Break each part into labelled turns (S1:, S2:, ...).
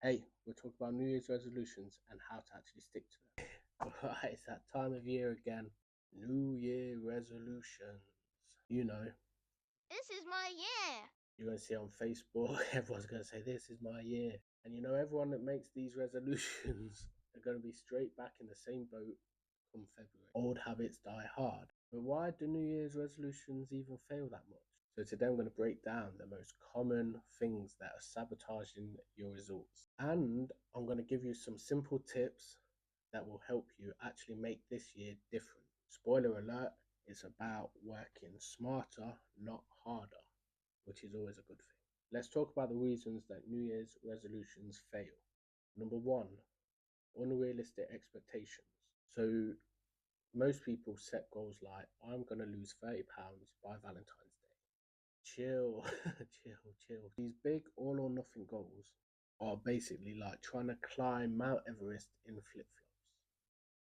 S1: Hey, we're talking about New Year's resolutions and how to actually stick to them. Alright, it's that time of year again. New Year resolutions. You know,
S2: This is my year.
S1: you're going to see on Facebook, everyone's going to say, this is my year. And you know, everyone that makes these resolutions are going to be straight back in the same boat come February. Old habits die hard. But why do New Year's resolutions even fail that much? So today I'm going to break down the most common things that are sabotaging your results. And I'm going to give you some simple tips that will help you actually make this year different. Spoiler alert, it's about working smarter, not harder, which is always a good thing. Let's talk about the reasons that New Year's resolutions fail. Number one, unrealistic expectations. So most people set goals like, I'm going to lose 30 pounds by Valentine's Day. Chill, chill. These big all or nothing goals are basically like trying to climb Mount Everest in flip flops.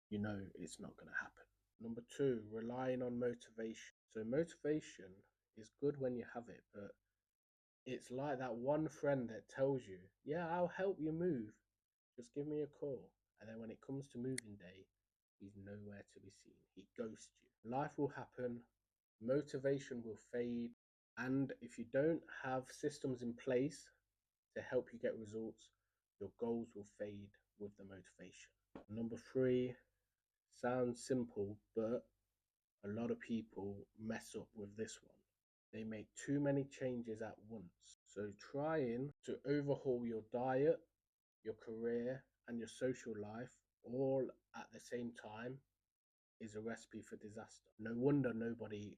S1: You know it's not going to happen. Number two, relying on motivation. So, motivation is good when you have it, but it's like that one friend that tells you, yeah, I'll help you move. Just give me a call. And then when it comes to moving day, he's nowhere to be seen. He ghosts you. Life will happen, motivation will fade, and if you don't have systems in place to help you get results, your goals will fade with the motivation. Number three, sounds simple, but a lot of people mess up with this one. They make too many changes at once. So trying to overhaul your diet, your career, and your social life all at the same time is a recipe for disaster. No wonder nobody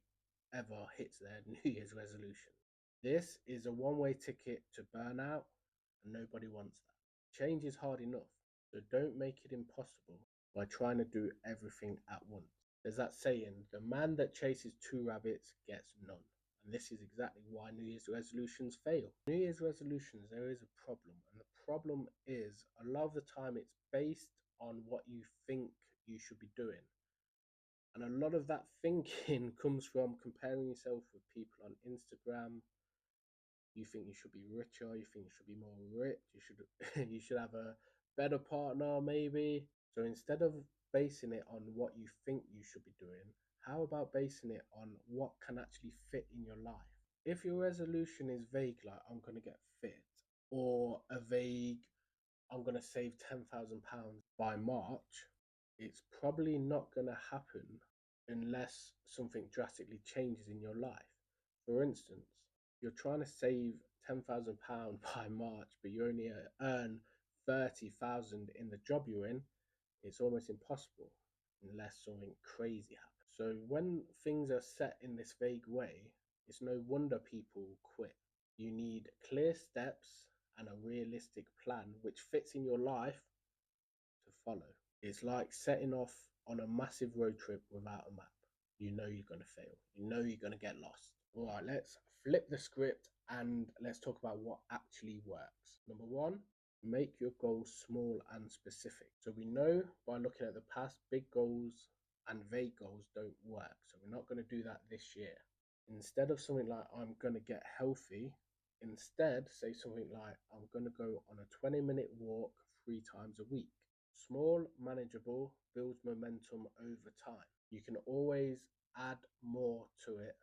S1: ever hits their New Year's resolution. This is a one-way ticket to burnout, and nobody wants that. Change is hard enough, so don't make it impossible by trying to do everything at once. There's that saying, the man that chases two rabbits gets none. And this is exactly why New Year's resolutions fail. New Year's resolutions, there is a problem. And the problem is, a lot of the time, it's based on what you think you should be doing. And a lot of that thinking comes from comparing yourself with people on Instagram. You think you should be richer, you think you should be more rich, you should you should have a better partner maybe. So instead of basing it on what you think you should be doing, how about basing it on what can actually fit in your life? If your resolution is vague, like I'm gonna get fit, or a vague I'm gonna save £10,000 by March, it's probably not gonna happen unless something drastically changes in your life. For instance, you're trying to save £10,000 by March, but you only earn 30,000 in the job you're in, it's almost impossible unless something crazy happens. So when things are set in this vague way, it's no wonder people quit. You need clear steps and a realistic plan which fits in your life to follow. It's like setting off on a massive road trip without a map. You know you're going to fail. You know you're going to get lost. All right, let's flip the script and let's talk about what actually works. Number one, make your goals small and specific. So we know by looking at the past, big goals and vague goals don't work. So we're not going to do that this year. Instead of something like, I'm going to get healthy, instead say something like, I'm going to go on a 20-minute walk 3 times a week. Small, manageable, builds momentum over time. You can always add more to it.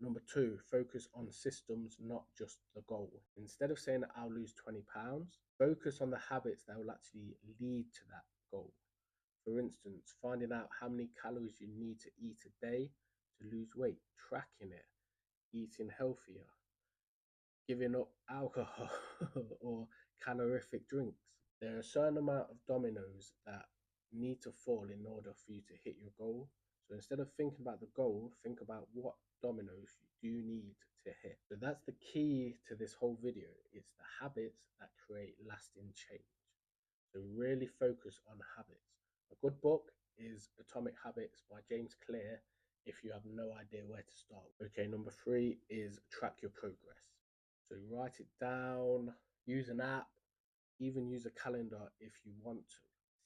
S1: Number two, focus on systems, not just the goal. Instead of saying I'll lose 20 pounds, focus on the habits that will actually lead to that goal. For instance, finding out how many calories you need to eat a day to lose weight, tracking it, eating healthier, giving up alcohol or calorific drinks. There are a certain amount of dominoes that need to fall in order for you to hit your goal. So instead of thinking about the goal, think about what dominoes you do need to hit. So that's the key to this whole video. It's the habits that create lasting change. So really focus on habits. A good book is Atomic Habits by James Clear if you have no idea where to start. Okay, number three is track your progress. So write it down, use an app, even use a calendar if you want to.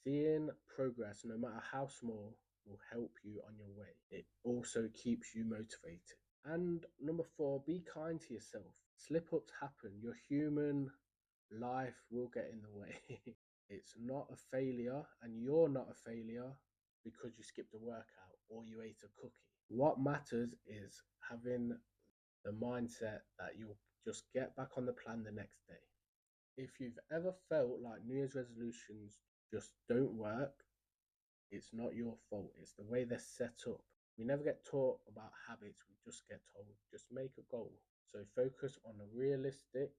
S1: Seeing progress, no matter how small, will help you on your way. It also keeps you motivated. And number four, be kind to yourself. Slip ups happen. You're human. life will get in the way. It's not a failure, and you're not a failure because you skipped a workout or you ate a cookie. What matters is having the mindset that you'll just get back on the plan the next day. If you've ever felt like New Year's resolutions just don't work, it's not your fault. It's the way they're set up. We never get taught about habits, we just get told just make a goal. So focus on the realistic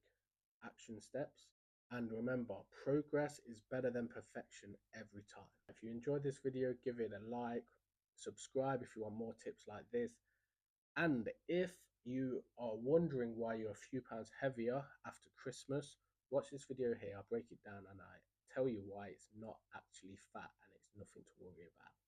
S1: action steps. And remember, progress is better than perfection every time. If you enjoyed this video, give it a like, subscribe if you want more tips like this. And if you are wondering why you're a few pounds heavier after Christmas, watch this video here. I'll break it down and I tell you why it's not actually fat and it's nothing to worry about.